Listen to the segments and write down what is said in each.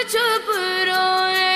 चुप रोए।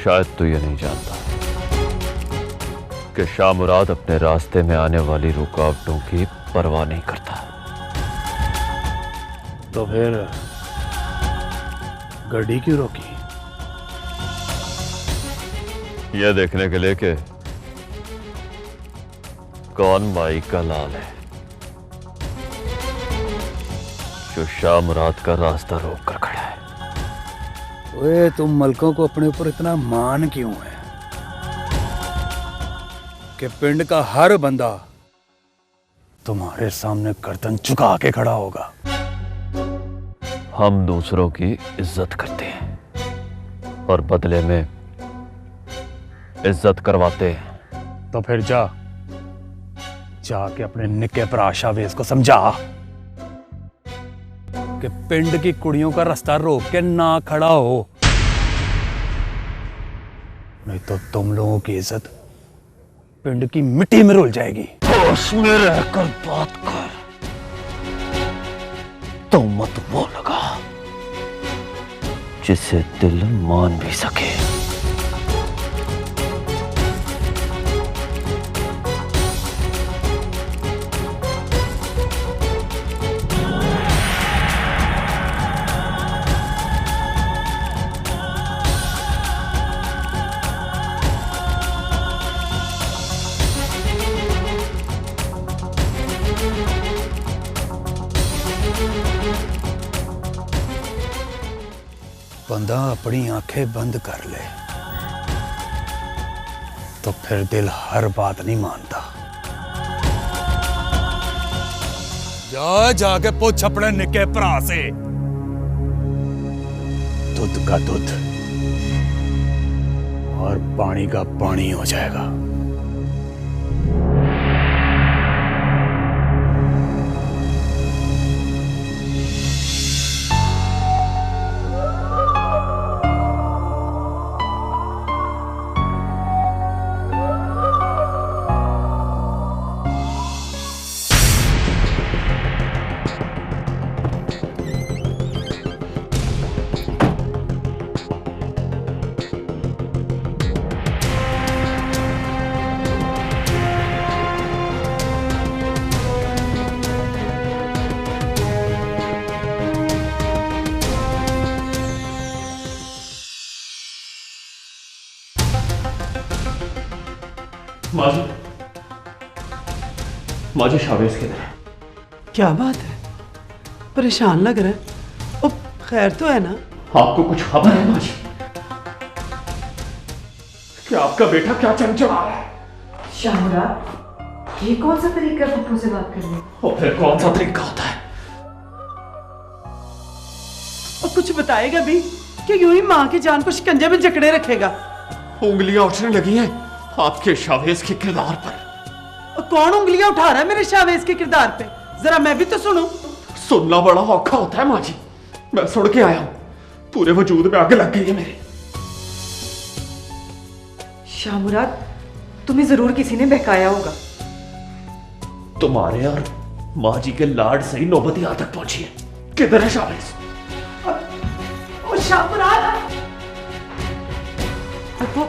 शायद तू ये नहीं जानता कि शाह मुराद अपने रास्ते में आने वाली रुकावटों की परवाह नहीं करता। तो फिर गाड़ी क्यों रोकी? यह देखने के लिए कि कौन माई का लाल है जो शाह मुराद का रास्ता रोक कर खड़ा है। ओए, तुम मलकों को अपने ऊपर इतना मान क्यों है कि पिंड का हर बंदा तुम्हारे सामने गर्दन झुका के खड़ा होगा? हम दूसरों की इज्जत करते हैं और बदले में इज्जत करवाते हैं। तो फिर जाके अपने निक्के भरा शाहवेज को समझा कि पिंड की कुड़ियों का रास्ता रोक के ना खड़ा हो, नहीं तो तुम लोगों की इज्जत पिंड की मिट्टी में रुल जाएगी। होश में रहकर बात कर, तो मत वो लगा जिसे दिल मान भी सके। बंदा अपनी आंखें बंद कर ले तो फिर दिल हर बात नहीं मानता। जाके पूछ अपने निक्के भरा से, दूध का दूध और पानी का पानी हो जाएगा। माजी शाहवेज किधर है? क्या बात है, परेशान लग रहा है। ओ, खैर तो है ना? आपको कुछ खबर है माजी कि आपका बेटा क्या चमचमा रहा है? शाह मुराद, ये कौन सा तरीका है पप्पू से बात करने? और फिर कौन सा तरीका होता है? और कुछ बताएगा भी कि यूं ही माँ की जान को शिकंजे में जकड़े रखेगा? उंगलियां उठने लगी हैं आपके शाहवेज के किरदार पर। और कौन उंगलियां उठा रहा है मेरे शाहवेज के किरदार पे? जरा मैं भी तो सुनूं। सुनना बड़ा औखा होता है माँ जी, मैं सुन के आया हूं, पूरे वजूद में आग लग गई है मेरे। शाह मुराद, तुम्हें जरूर किसी ने बहकाया होगा। तुम्हारे और माँ जी के लाड से ही नौबत यहां तक पहुंची है। किधर है शाहबाज? ओ शाहमुराद, अब्बू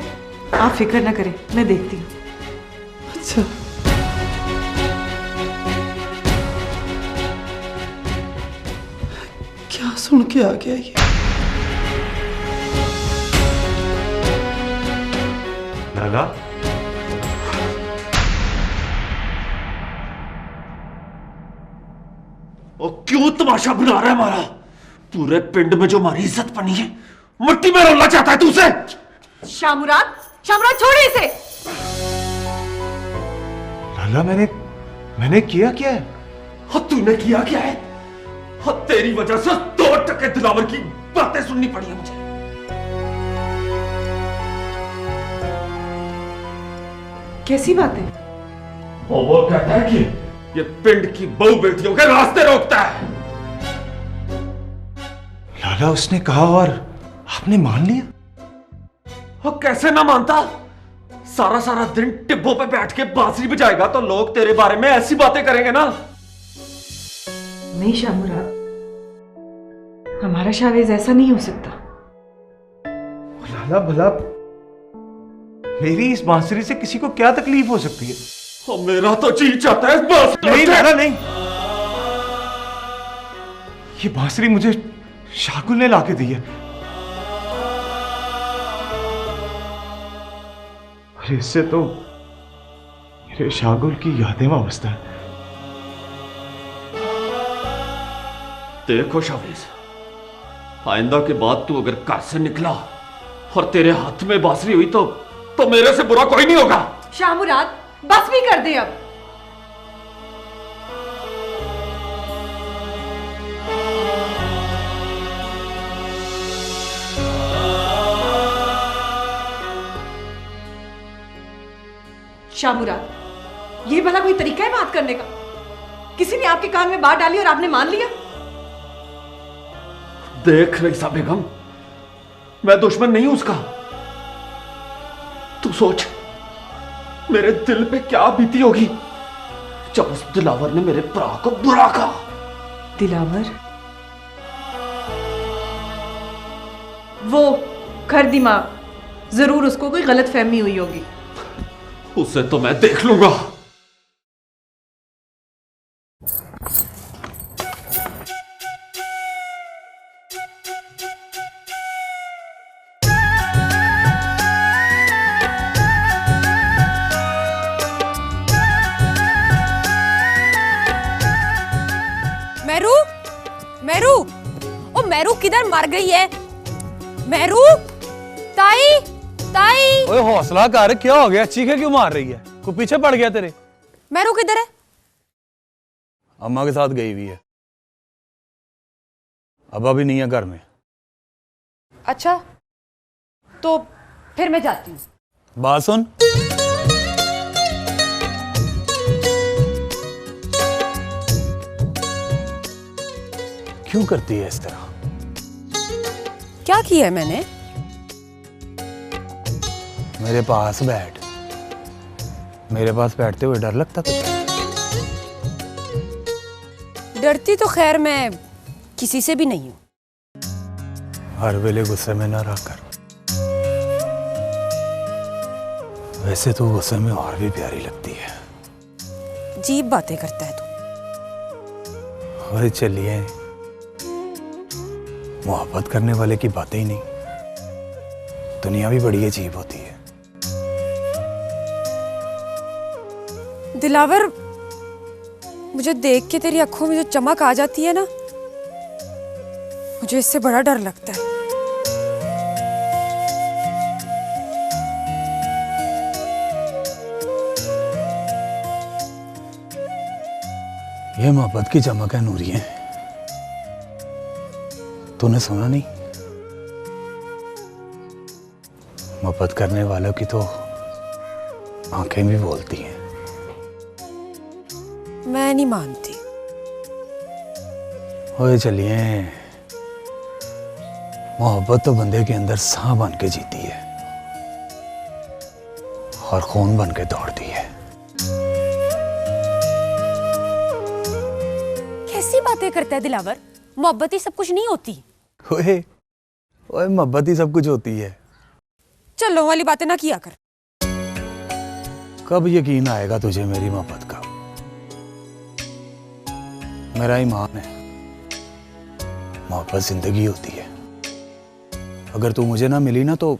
आप फिक्र ना करें, मैं देखती हूँ। अच्छा, क्या सुन के आ गया ये? लाला, और क्यों तमाशा बना रहा है हमारा? पूरे पिंड में जो हमारी इज्जत बनी है, मिट्टी में रोलना चाहता है तू उसे? शाहमुराद, शाहमुराद छोड़े इसे। लाला मैंने किया क्या है? हाँ तूने किया क्या है? हाँ तेरी वजह से 2% दिलावर की बातें सुननी पड़ी है मुझे। कैसी बात है? वो कहता है कि ये पिंड की बहू बेटियों के रास्ते रोकता है। लाला उसने कहा और आपने मान लिया? हाँ कैसे ना मानता? सारा सारा दिन टिब्बों पे बैठ के बांसुरी बजाएगा तो लोग तेरे बारे में ऐसी बातें करेंगे ना। नहीं शाहमुराद, हमारा शाहवेज ऐसा नहीं हो सकता। लाला भला मेरी इस बांसुरी से किसी को क्या तकलीफ हो सकती है? हाँ, मेरा तो जी चाहता है इस बांसुरी। नहीं लाला नहीं, ये बांसुरी मुझे शाकुल ने लाके दी है। और इससे तो मेरे शाकुल की यादें वाबस्ता है। देखो शाहवेज, आइंदा के बाद तू अगर घर से निकला और तेरे हाथ में बांसुरी हुई तो मेरे से बुरा कोई नहीं होगा। शाहमुराद बस भी कर दे अब। शाहमुराद, ये भला कोई तरीका है बात करने का? किसी ने आपके कान में बात डाली और आपने मान लिया? देख रईसा बेगम, मैं दुश्मन नहीं हूं उसका। तू सोच मेरे दिल पे क्या बीती होगी जब उस दिलावर ने मेरे भरा को बुरा कहा। दिलावर? वो खर दिमाग, जरूर उसको कोई गलत फहमी हुई होगी। उसे तो मैं देख लूंगा। मेरू, मेरू, ओ मेरू किधर मर गई है? मेरू, ताई, ताई। ओए हौसला कर, क्या हो गया? चीखे क्यों मार रही है? कोई पीछे पड़ गया तेरे? मेरू किधर है? अम्मा के साथ गई हुई है, अब अभी नहीं है घर में। अच्छा, तो फिर मैं जाती हूँ। बात सुन, क्यों करती है इस तरह? क्या किया है मैंने? मेरे पास बैठ। मेरे पास बैठते हुए डर लगता तुझे? डरती तो खैर मैं किसी से भी नहीं हूं। हर वेले गुस्से में न रहकर। वैसे तो गुस्से में और भी प्यारी लगती है। अजीब बातें करता है तू। अरे चलिए, मोहब्बत करने वाले की बातें ही नहीं, दुनिया भी बड़ी अजीब होती है। दिलावर, मुझे देख के तेरी आंखों में जो चमक आ जाती है ना, मुझे इससे बड़ा डर लगता है। ये मोहब्बत की चमक है नूरिये। तूने सुना नहीं? मोहब्बत करने वालों की तो आंखें भी बोलती हैं। मैं नहीं मानती। ओए चलिए, मोहब्बत तो बंदे के अंदर सांप बन के जीती है और खून बन के दौड़ती है। बातें करता है दिलावर? मोहब्बत ही सब कुछ नहीं होती। ओए ओए, मोहब्बत ही सब कुछ होती है। चलो वाली बातें ना किया कर। कब यकीन आएगा तुझे मेरी मोहब्बत का? मेरा ईमान है, मोहब्बत जिंदगी होती है। अगर तू मुझे ना मिली ना तो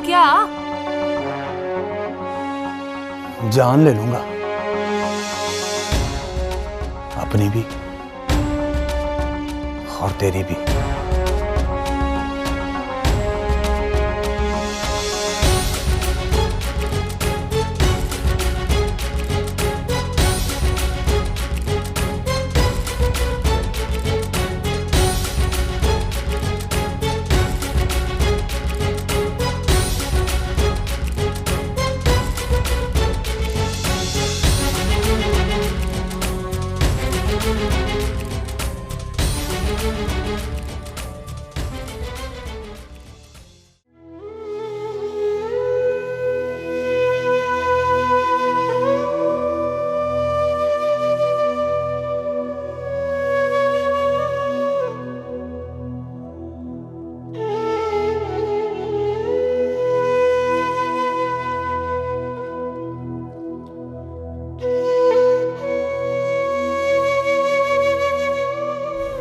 क्या? जान ले लूंगा, अपनी भी और तेरी भी।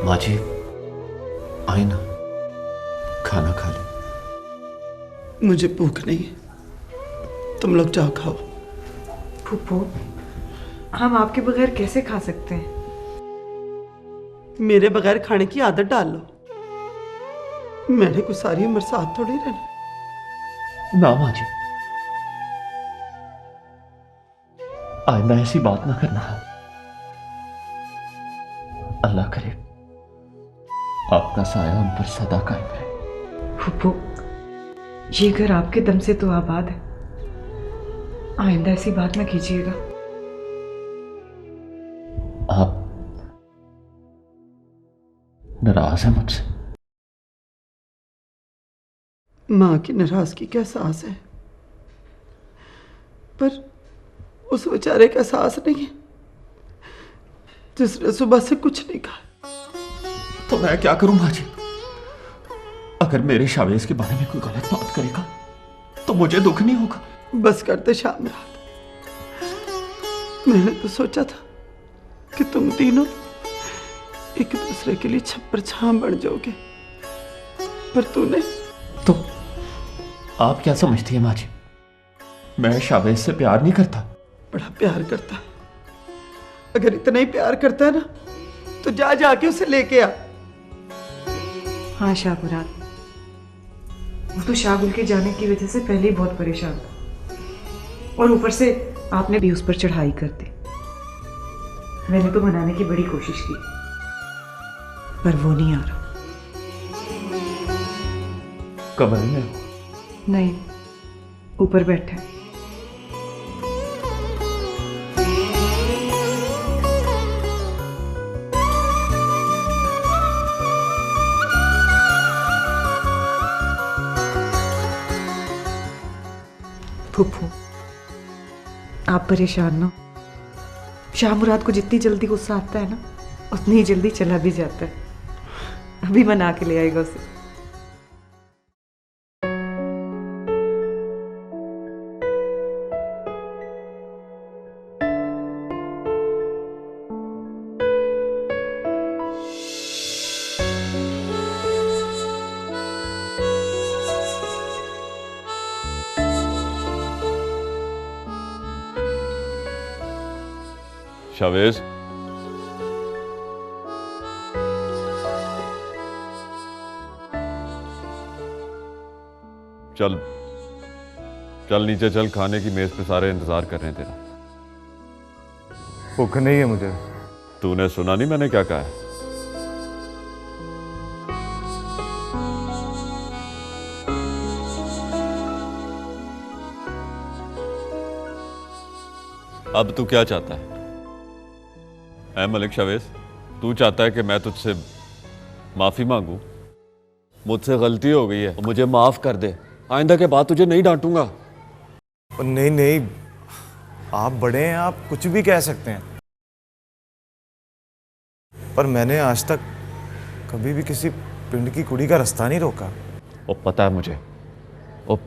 माँ जी, आए ना, खाना खा ले। मुझे भूख नहीं है, तुम लोग जाओ खाओ। फूफो, हम आपके बगैर कैसे खा सकते हैं? मेरे बगैर खाने की आदत डाल लो। मैंने कुछ सारी उम्र साथ थोड़ी रहना। ना माँ जी, आइंदा ऐसी बात ना करना। अल्लाह करे आपका साया हम पर सदा कायम रहे। फूफो, ये घर आपके दम से तो आबाद है, आइंदा ऐसी बात ना कीजिएगा। आप नाराज हैं मुझसे? माँ की नाराजगी का एहसास है, पर उस बेचारे का एहसास नहीं है जिसने सुबह से कुछ नहीं कहा। तो मैं क्या करूं माँ जी? अगर मेरे शावेज के बारे में कोई गलत बात करेगा तो मुझे दुख नहीं होगा? बस करते शाम रात। मैंने तो सोचा था कि तुम तीनों एक दूसरे के लिए छप्पर छांव बन जाओगे, पर तूने। तो आप क्या समझती है माँ जी? मैं शावेज से प्यार नहीं करता? बड़ा प्यार करता है। अगर इतना ही प्यार करता है ना तो जा जाके उसे लेके आ। हाँ शाहपुरान, वो तो शाहगुल के जाने की वजह से पहले ही बहुत परेशान था, और ऊपर से आपने भी उस पर चढ़ाई कर दी। मैंने तो मनाने की बड़ी कोशिश की, पर वो नहीं आ रहा। कमरे में? नहीं, ऊपर बैठा है। फूफू, आप परेशान ना हो। शाह मुराद को जितनी जल्दी गुस्सा आता है ना, उतनी ही जल्दी चला भी जाता है। अभी मना के ले आएगा उसे। शावेज, चल चल नीचे चल, खाने की मेज पे सारे इंतजार कर रहे हैं तेरा। भूख नहीं है मुझे। तूने सुना नहीं मैंने क्या कहा है? अब तू क्या चाहता है? मलिक शावेज, तू चाहता है कि मैं तुझसे माफी मांगू? मुझसे गलती हो गई है, मुझे माफ कर दे। आइंदा के बाद तुझे नहीं डांटूंगा। नहीं नहीं, आप बड़े हैं, आप कुछ भी कह सकते हैं, पर मैंने आज तक कभी भी किसी पिंड की कुड़ी का रास्ता नहीं रोका। ओ पता है मुझे। ओ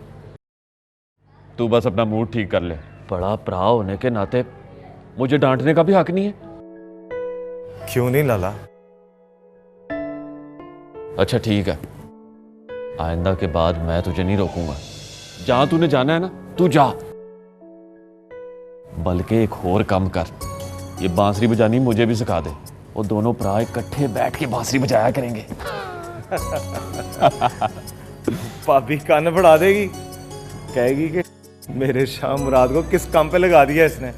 तू बस अपना मूड ठीक कर ले। बड़ा भरा होने के नाते मुझे डांटने का भी हक नहीं है। क्यों नहीं लाला? अच्छा ठीक है, आइंदा के बाद मैं तुझे नहीं रोकूंगा। जहां तूने जाना है ना, तू जा। बल्कि एक और काम कर, ये बांसुरी बजानी मुझे भी सिखा दे। वो दोनों भरा इकट्ठे बैठ के बांसुरी बजाया करेंगे। भाभी कान बढ़ा देगी, कहेगी कि मेरे शाह मुराद को किस काम पे लगा दिया इसने।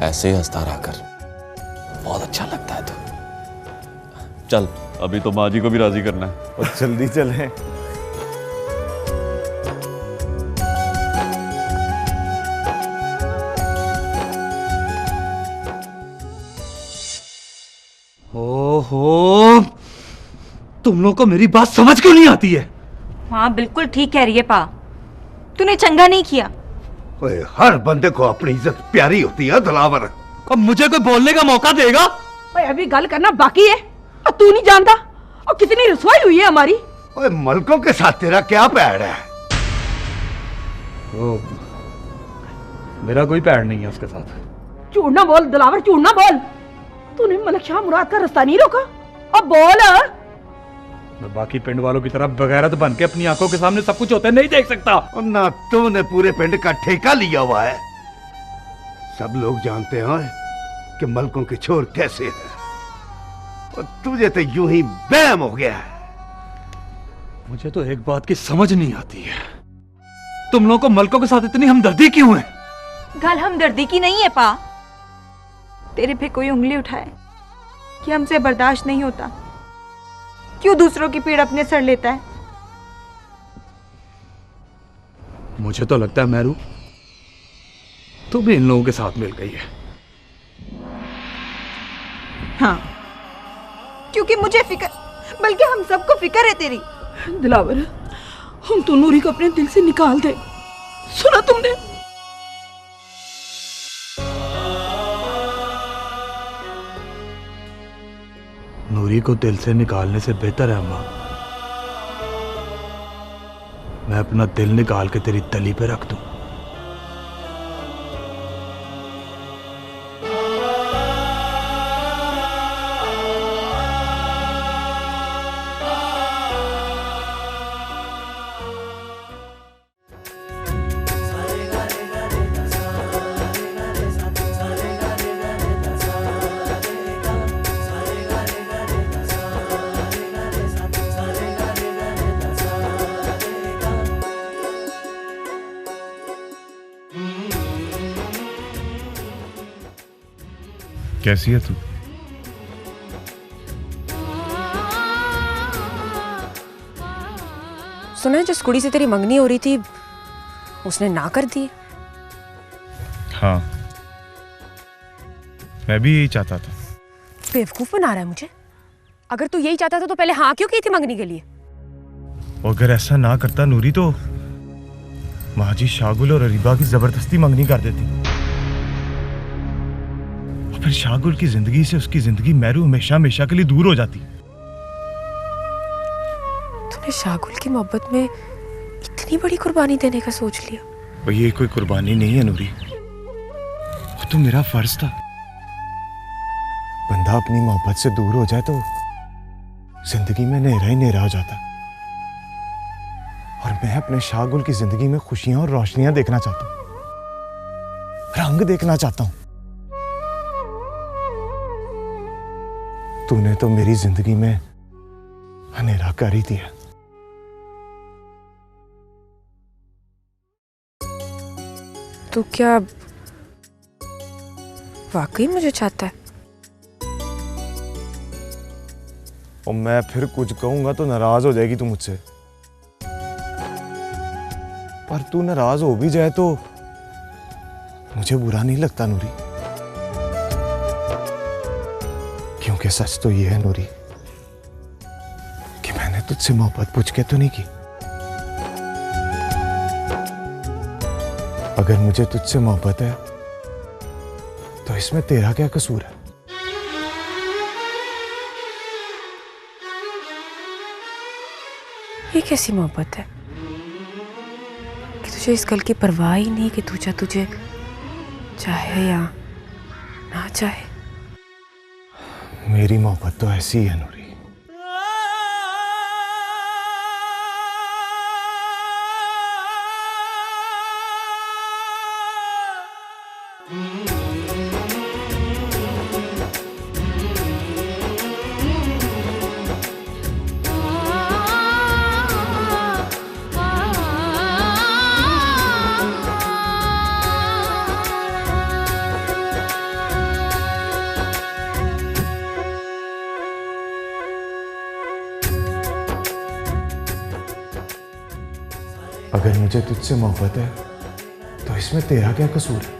ऐसे ही हंसता रहा कर, बहुत अच्छा लगता है तू। चल अभी तो माँ जी को भी राजी करना है। और जल्दी चलें। ओहो, तुम लोग को मेरी बात समझ क्यों नहीं आती है? हाँ बिल्कुल ठीक कह रही है पा, तूने चंगा नहीं किया। ओए, हर बंदे को अपनी इज्जत प्यारी होती है दिलावर। अब मुझे कोई बोलने का मौका देगा? ओए अभी गल करना बाकी है और तू नहीं जानता और कितनी रसवाई हुई है हमारी। ओए, मलकों के साथ तेरा क्या पैड़ है? ओ, मेरा कोई पैर नहीं है उसके साथ। झूठ ना बोल दिलावर, झूठ ना बोल। तूने मलिक शाह मुराद का रास्ता नहीं रोका। अब बोल। मैं बाकी पिंड वालों की तरह बगैरत बन के अपनी आंखों के सामने सब कुछ होते नहीं देख सकता। और ना तूने पूरे पिंड का ठेका लिया हुआ है। सब लोग जानते हैं कि मलकों के छोर कैसे है, और तुझे तो यूं ही बैम हो गया है। मुझे तो एक बात की समझ नहीं आती है, तुम लोगों को मलकों के साथ इतनी हमदर्दी क्यों है? गल हमदर्दी की नहीं है पा, तेरे पे कोई उंगली उठाए कि हमसे बर्दाश्त नहीं होता, क्यों दूसरों की पीड़ अपने सर लेता है। मुझे तो लगता है मैरू, तू भी इन लोगों के साथ मिल गई है। हाँ, क्योंकि मुझे फिक्र, बल्कि हम सबको फिक्र है तेरी। दिलावर, हम तो नूरी को अपने दिल से निकाल दे। सुना तुमने? नूरी को दिल से निकालने से बेहतर है अम्मा, मैं अपना दिल निकाल के तेरी तली पे रख दूं। कैसी है तू? सुना है जिस कुड़ी से तेरी मंगनी हो रही थी उसने ना कर दी। हाँ, मैं भी यही चाहता था। बेवकूफ बना रहा है मुझे। अगर तू यही चाहता था तो पहले हाँ क्यों की थी मंगनी के लिए? और अगर ऐसा ना करता नूरी, तो माँ जी शागुल और अरीबा की जबरदस्ती मंगनी कर देती, और फिर शागुल की जिंदगी से उसकी जिंदगी मैरू हमेशा हमेशा के लिए दूर हो जाती। तूने शागुल की मोहब्बत में इतनी बड़ी कुर्बानी देने का सोच लिया? और ये कोई कुर्बानी नहीं है नूरी, वो तो मेरा फर्ज था। बंदा अपनी मोहब्बत से दूर हो जाए तो जिंदगी में अंधेरा ही अंधेरा हो जाता, और मैं अपने शागुल की जिंदगी में खुशियां और रोशनियां देखना चाहता हूं, रंग देखना चाहता हूं। तूने तो मेरी जिंदगी में अंधेरा कर ही दिया। तू क्या वाकई मुझे चाहता है? और मैं फिर कुछ कहूंगा तो नाराज हो जाएगी तू मुझसे, पर तू नाराज हो भी जाए तो मुझे बुरा नहीं लगता नूरी, क्योंकि सच तो ये है नूरी कि मैंने तुझसे मोहब्बत पूछ के तो नहीं की, अगर मुझे तुझसे मोहब्बत है तो इसमें तेरा क्या कसूर है? ये कैसी मोहब्बत है कि तुझे इस कल की परवाह ही नहीं कि तुझे चाहे या ना चाहे। मेरी मोहब्बत तो ऐसी है नूरी। अगर मुझे तुझसे मोहब्बत है तो इसमें तेरा क्या कसूर है?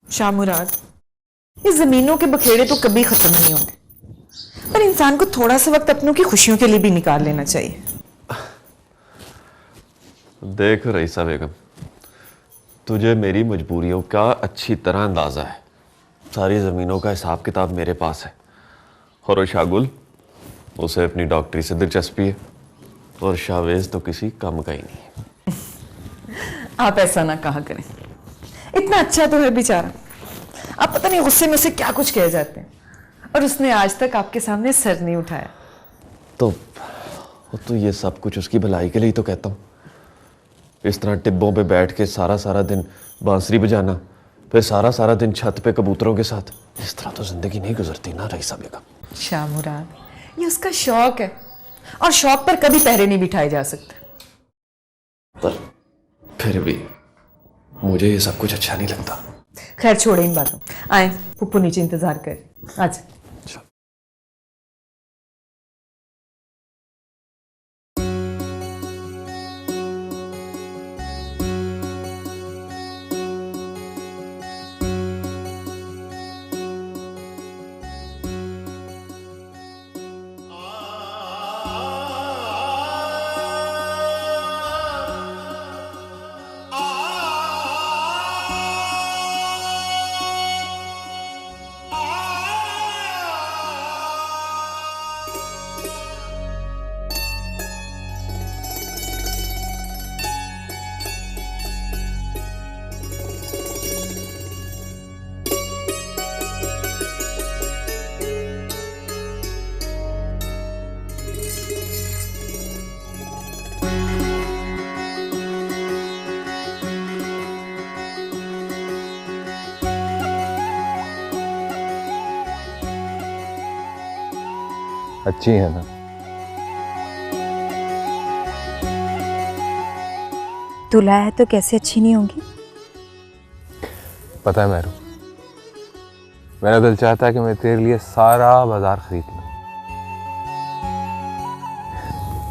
शाह मुराद, इस जमीनों के बखेड़े तो कभी खत्म नहीं होंगे, पर इंसान को थोड़ा सा वक्त अपनों की खुशियों के लिए भी निकाल लेना चाहिए। देख रईसा बेगम, तुझे मेरी मजबूरियों का अच्छी तरह अंदाजा है। सारी ज़मीनों का हिसाब किताब मेरे पास है। और वो शागुल, उसे अपनी डॉक्टरी से दिलचस्पी है, और शावेज तो किसी काम का ही नहीं। आप ऐसा ना कहा करें, इतना अच्छा तो है बेचारा। आप पता नहीं गुस्से में से क्या कुछ कह जाते हैं, और उसने आज तक आपके सामने सर नहीं उठाया। तो ये सब कुछ उसकी भलाई के लिए ही तो कहता हूँ। इस तरह टिब्बों पे बैठ के सारा सारा दिन बांसुरी बजाना, फिर सारा सारा दिन छत पे कबूतरों के साथ, इस तरह तो जिंदगी नहीं गुजरती ना रईसा बेगम। शाह मुराद, ये उसका शौक है, और शौक पर कभी पहरे नहीं बिठाए जा सकते। पर फिर भी मुझे ये सब कुछ अच्छा नहीं लगता। खैर छोड़े इन बातों, आए पुप्पू नीचे इंतजार कर। आज अच्छी है ना? तू लाया है तो कैसे अच्छी नहीं होगी? पता है मेरू, मेरा दिल चाहता है कि मैं तेरे लिए सारा बाजार खरीद लूं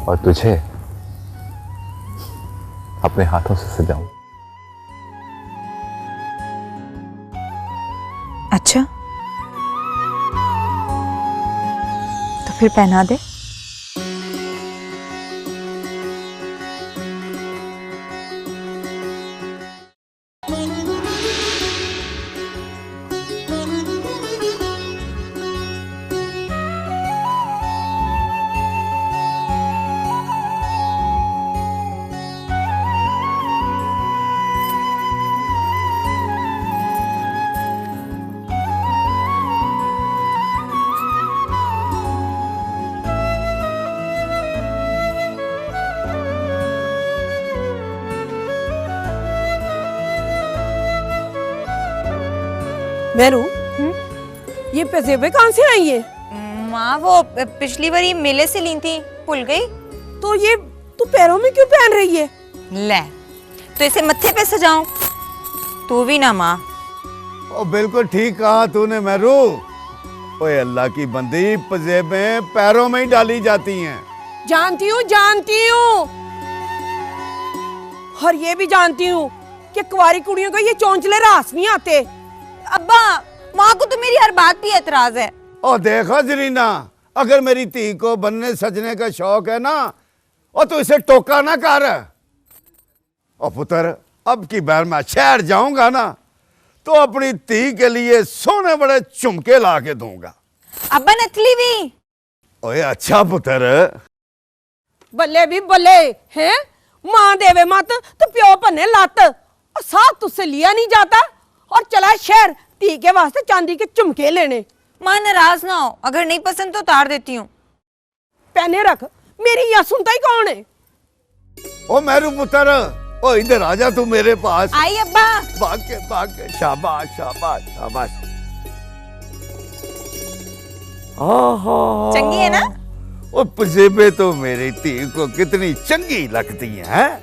और तुझे अपने हाथों से सजाऊं। अच्छा, तो फिर पहना दे। मेरू, ये पैजेबे कहाँ से आई है? माँ, वो पिछली बारी मेले से ली थी, भूल गई। तो ये तू पैरों में क्यों पहन रही है? ले, तो इसे मत्थे पे सजाऊं? तू भी ना माँ। ओ बिल्कुल ठीक कहा तूने मेरू। ओए अल्लाह की बंदी, पजेबें पैरों में ही डाली जाती हैं। जानती हूँ और ये भी जानती हूँ कि कुंवारी कुड़ियों को ये चौंचले रास नहीं आते। अब्बा, माँ को तो मेरी हर बात पे एतराज है। और देखो जरीना, अगर मेरी धी को बनने सजने का शौक है ना, और तो इसे टोका ना कर। और पुत्र, अब की बार मैं शहर जाऊंगा ना, तो अपनी धी के लिए सोने बड़े झुमके ला के दूंगा। अब्बा नथली भी। ओए अच्छा पुत्र। बल्ले भी बल्ले हैं, माँ देवे मत तो प्यो पन्ने लत। और साथ तुझसे लिया नहीं जाता और चला शहर धी के वास्ते चांदी के झुमके लेने। माँ नाराज ना हो, अगर नहीं पसंद तो उतार देती हूँ। पहने रख, मेरी यह सुनता ही कौन है? ओ मेरू पुत्र, ओ इधर आजा तू मेरे पास। आई अब्बा। भाग के शाबाश शाबाश शाबाश। चंगी है ना? ओ पजेबे तो मेरी धी को कितनी चंगी लगती हैं।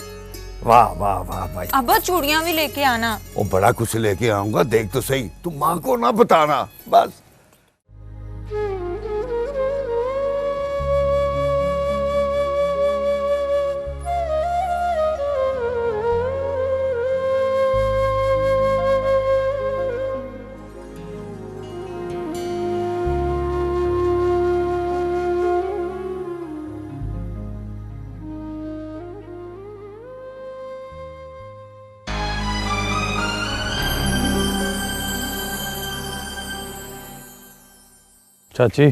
वाह वाह वाह भाई। अब्बा चूड़ियां भी लेके आना। ओ बड़ा कुछ लेके आऊंगा, देख तो सही, तू माँ को ना बताना बस। चाची,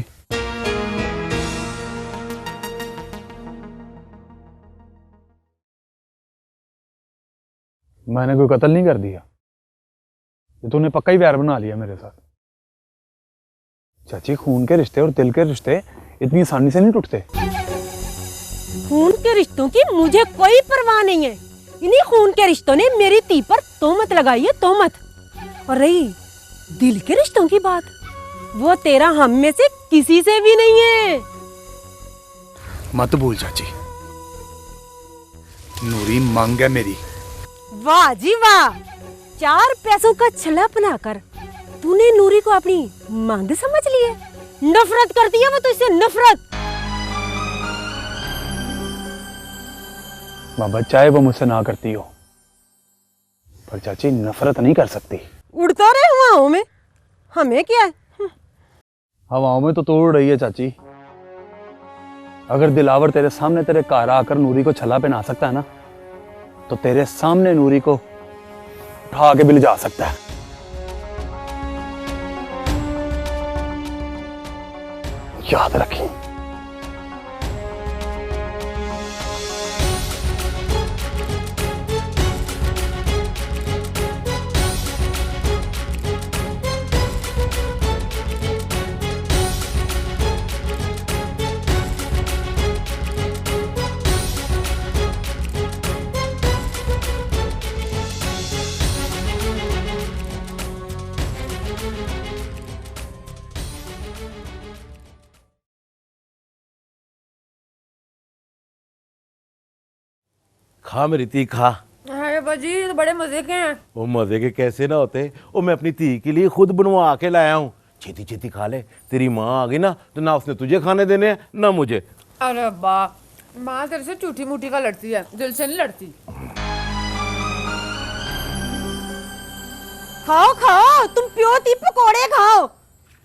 मैंने कोई कत्ल नहीं कर दिया। ये तूने पक्का ही प्यार बना लिया मेरे साथ। चाची, खून के रिश्ते और दिल के रिश्ते इतनी आसानी से नहीं टूटते। खून के रिश्तों की मुझे कोई परवाह नहीं है। इन्हीं खून के रिश्तों ने मेरी धी पर तोहमत लगाई है, तोहमत। और रही दिल के रिश्तों की बात, वो तेरा हम में से किसी से भी नहीं है। मत भूल चाची, नूरी मांग है मेरी। वाह जी वाह, 4 पैसों का छला बनाकर तूने नूरी को अपनी मांग समझ ली है। नफरत करती है वो तो इससे, नफरत। बाबा, चाहे वो मुझसे ना करती हो, पर चाची नफरत नहीं कर सकती। उड़ता रहे हवाओं में, हमें क्या है? हवाओं में तो उड़ रही है चाची। अगर दिलावर तेरे सामने तेरे घर आकर नूरी को छला पहना सकता है ना, तो तेरे सामने नूरी को उठा के भी ले जा सकता है। याद रखिए। खा मेरी धी खा। अरे बाजी, ये तो बड़े मजे के हैं। वो मजे के कैसे ना होते। वो मैं अपनी धी के लिए खुद बनवा के लाया हूँ। छेती छेती खा ले, तेरी माँ आ गई ना तो ना उसने तुझे खाने देने हैं ना मुझे। अरे अब्बा, माँ तेरे से झूठी मूठी का लड़ती है, दिल से नहीं लड़ती। खाओ खाओ, तुम प्योती पकोड़े खाओ।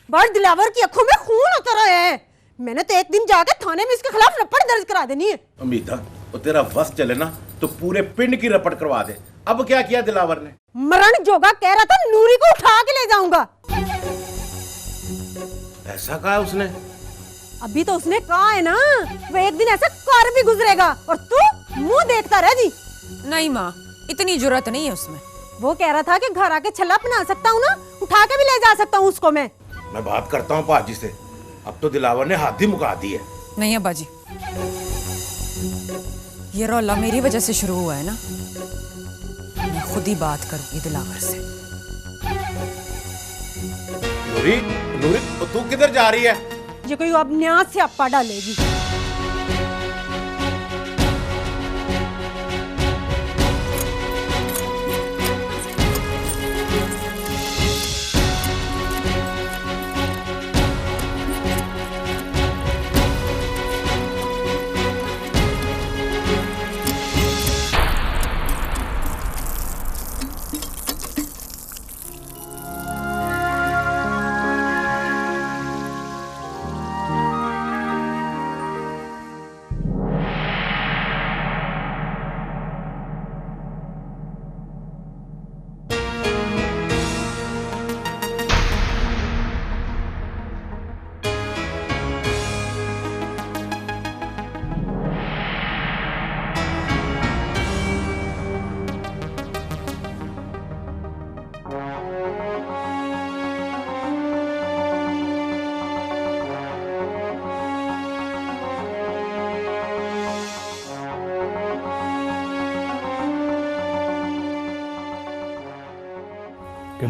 बड़ दिलावर की आंखों में खून उतर रहे हैं। मैंने तो एक दिन जाकर थाने में इसके खिलाफ रपट दर्ज करा देनी है। अमीता, वो तेरा बस चले ना तो पूरे पिंड की रपट करवा दे। अब क्या किया दिलावर ने? मरण जोगा कह रहा था नूरी को उठा के ले जाऊंगा। ऐसा कहा उसने? अभी तो उसने कहा है ना, वो एक दिन ऐसा कर भी गुजरेगा और तू मुंह देखता रह जी। नहीं माँ, इतनी जरूरत नहीं है उसमें। वो कह रहा था कि घर आके छल्ला बना सकता हूँ ना, उठा के भी ले जा सकता हूँ उसको मैं बात करता हूँ पाजी से। अब तो दिलावर ने हाथ ही मुका दी है। नहीं अब्बा जी, ये रौला मेरी वजह से शुरू हुआ है ना। मैं खुद ही बात करूंगी दिलावर से। नूरी, नूरी, तू किधर जा रही है? ये कोई अब न्यास से अपा डालेगी।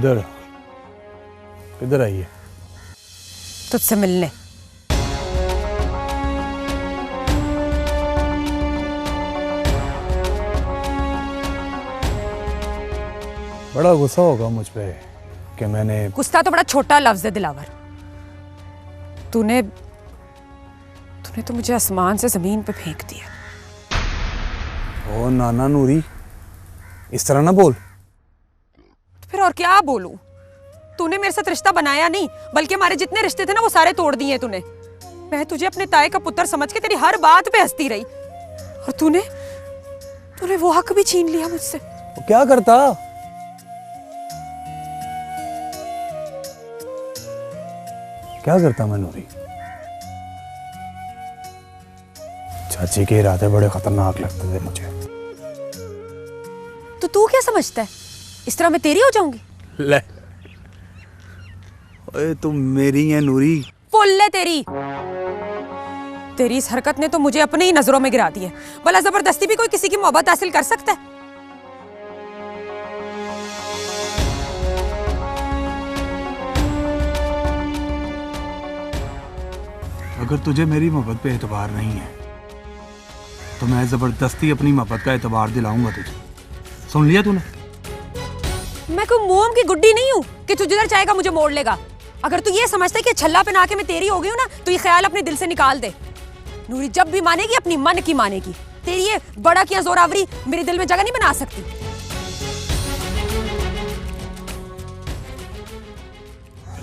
इधर किधर आई है? तुझसे मिलने। बड़ा गुस्सा होगा मुझ पे कि मैंने। गुस्सा तो बड़ा छोटा लफ्ज है दिलावर। तूने तो मुझे आसमान से जमीन पे फेंक दिया। ओ नाना नूरी, इस तरह ना बोल। फिर और क्या बोलूं? तूने मेरे साथ रिश्ता बनाया नहीं, बल्कि हमारे जितने रिश्ते थे ना वो सारे तोड़ दिए तूने। मैं तुझे अपने ताए का पुत्र समझ के तेरी हर बात पे हंसती रही, और तूने वो हक भी छीन लिया मुझसे। तो क्या करता? क्या करता मैं नूरी? चाची के इरादे बड़े खतरनाक लगते थे मुझे। तो तू क्या समझता है इस तरह मैं तेरी हो जाऊंगी? ले, ओए तुम मेरी है नूरी। फुल है तेरी इस हरकत ने तो मुझे अपनी ही नजरों में गिरा दिया। भला जबरदस्ती भी कोई किसी की मोहब्बत हासिल कर सकता है? अगर तुझे मेरी मोहब्बत पे एतबार नहीं है तो मैं जबरदस्ती अपनी मोहब्बत का एतबार दिलाऊंगा तुझे। सुन लिया तूने? मैं कोई मोम की गुड्डी नहीं हूँ कि तू जिधर चाहेगा मुझे मोड़ लेगा। अगर तू ये समझता है कि छल्ला पहना के मैं तेरी हो गई हूँ ना, तो ये ख्याल अपने दिल से निकाल दे। नूरी जब भी मानेगी अपनी मन की मानेगी। तेरी ये बड़ा किया जोरावरी मेरे दिल में जगह नहीं बना सकती।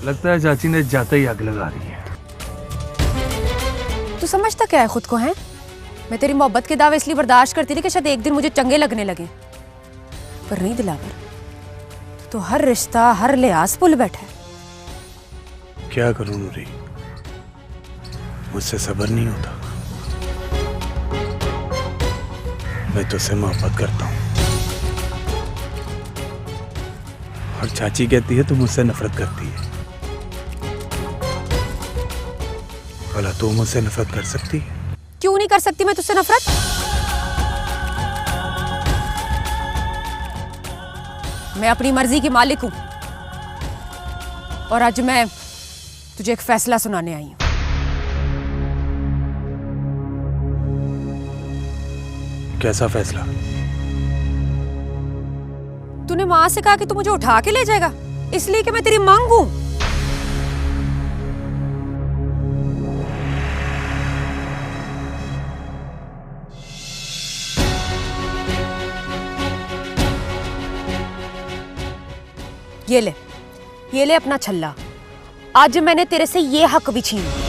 लगता है चाची ने जाते ही आग लगा दी है। तू समझता क्या है खुद को? है मैं तेरी मोहब्बत के दावे इसलिए बर्दाश्त करती थी कि शायद एक दिन मुझे चंगे लगने लगे, पर नहीं दिलावर। तो हर रिश्ता हर लिहाज भूल बैठा है। क्या करूं नूरी, मुझसे सब्र नहीं होता। मैं तुझसे मोहब्बत करता हूं और चाची कहती है तू मुझसे नफरत करती है। भला तू मुझसे नफरत कर सकती है? क्यों नहीं कर सकती मैं तुझसे नफरत? मैं अपनी मर्जी की मालिक हूं, और आज मैं तुझे एक फैसला सुनाने आई हूं। कैसा फैसला? तूने मां से कहा कि तू मुझे उठा के ले जाएगा, इसलिए कि मैं तेरी मांग हूं। ये ले अपना छल्ला। आज मैंने तेरे से ये हक भी छीन लिया।